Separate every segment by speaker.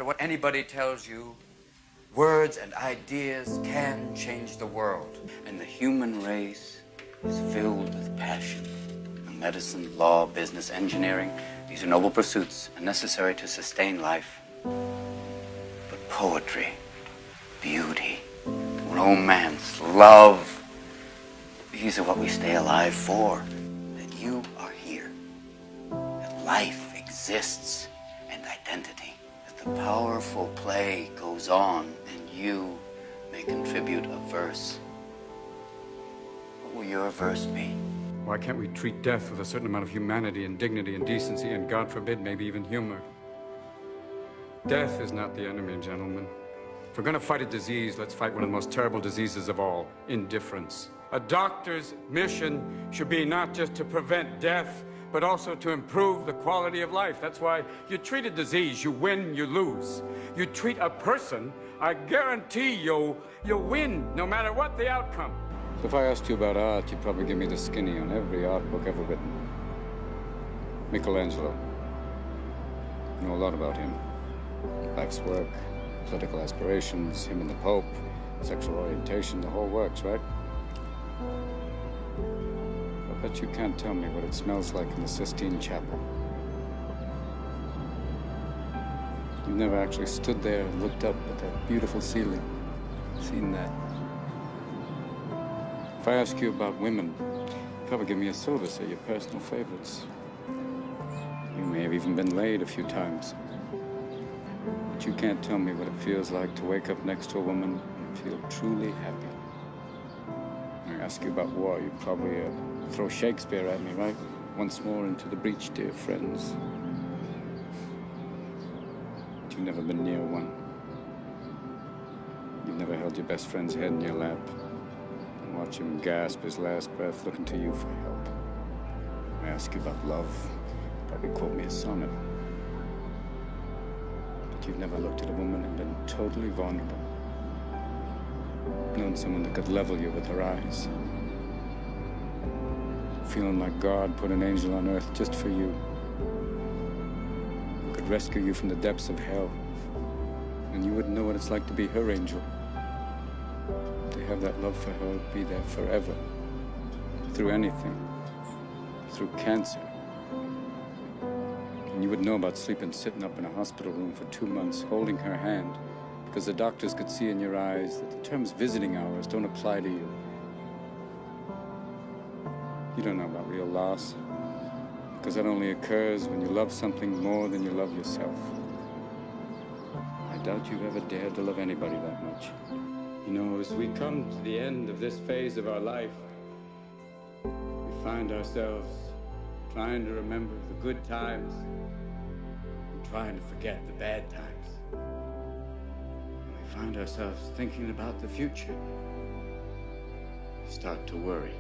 Speaker 1: What anybody tells you, words and ideas can change the world. And the human race is filled with passion. Medicine, law, business, engineering, these are noble pursuits and necessary to sustain life. But poetry, beauty, romance, love, these are what we stay alive for. That you are here, that life exists, and identity. That the powerful play goes on, and you may contribute a verse. What will your verse be?
Speaker 2: Why can't we treat death with a certain amount of humanity and dignity and decency and, God forbid, maybe even humor? Death is not the enemy, gentlemen. If we're going to fight a disease, let's fight one of the most terrible diseases of all, indifference. A doctor's mission should be not just to prevent death, but also to improve the quality of life. That's why you treat a disease, you win, you lose. You treat a person, I guarantee you'll win, no matter what the outcome. So if I asked you about art, you'd probably give me the skinny on every art book ever written. Michelangelo. I know a lot about him. Life's work, political aspirations, him and the Pope, sexual orientation, the whole works, right? I bet you can't tell me what it smells like in the Sistine Chapel. You've never actually stood there and looked up at that beautiful ceiling, seen that. If I ask you about women, you'd probably give me a syllabus of your personal favorites. You may have even been laid a few times. But you can't tell me what it feels like to wake up next to a woman and feel truly happy. When I ask you about war, you'd probably throw Shakespeare at me, right? Once more into the breach, dear friends. But you've never been near one. You've never held your best friend's head in your lap. Watch him gasp his last breath, looking to you for help. I ask you about love, probably quote me a sonnet. But you've never looked at a woman and been totally vulnerable. Known someone that could level you with her eyes. Feeling like God put an angel on earth just for you. Who could rescue you from the depths of hell. And you wouldn't know what it's like to be her angel. Have that love for her be there forever, through anything, through cancer. And you would know about sitting up in a hospital room for 2 months, holding her hand, because the doctors could see in your eyes that the terms visiting hours don't apply to you. You don't know about real loss, because that only occurs when you love something more than you love yourself. I doubt you've ever dared to love anybody that much. You know, as we come to the end of this phase of our life, we find ourselves trying to remember the good times and trying to forget the bad times. And we find ourselves thinking about the future. We start to worry,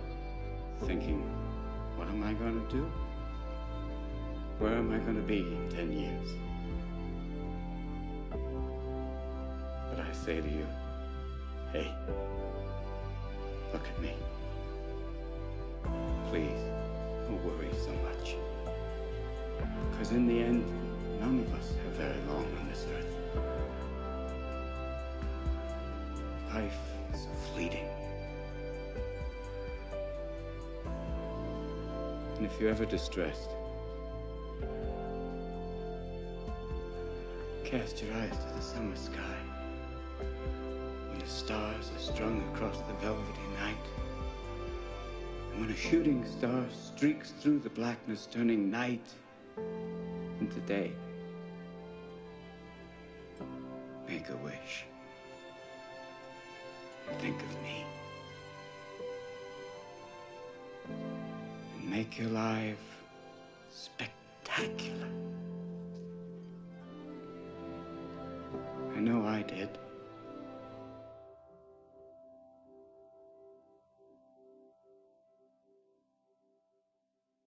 Speaker 2: thinking, what am I going to do? Where am I going to be in 10 years? But I say to you, hey, look at me. Please, don't worry so much. Because in the end, none of us have very long on this earth. Life is fleeting. And if you're ever distressed, cast your eyes to the summer sky. The stars are strung across the velvety night. And when a shooting star streaks through the blackness, turning night into day, make a wish and think of me. And make your life spectacular. I know I did.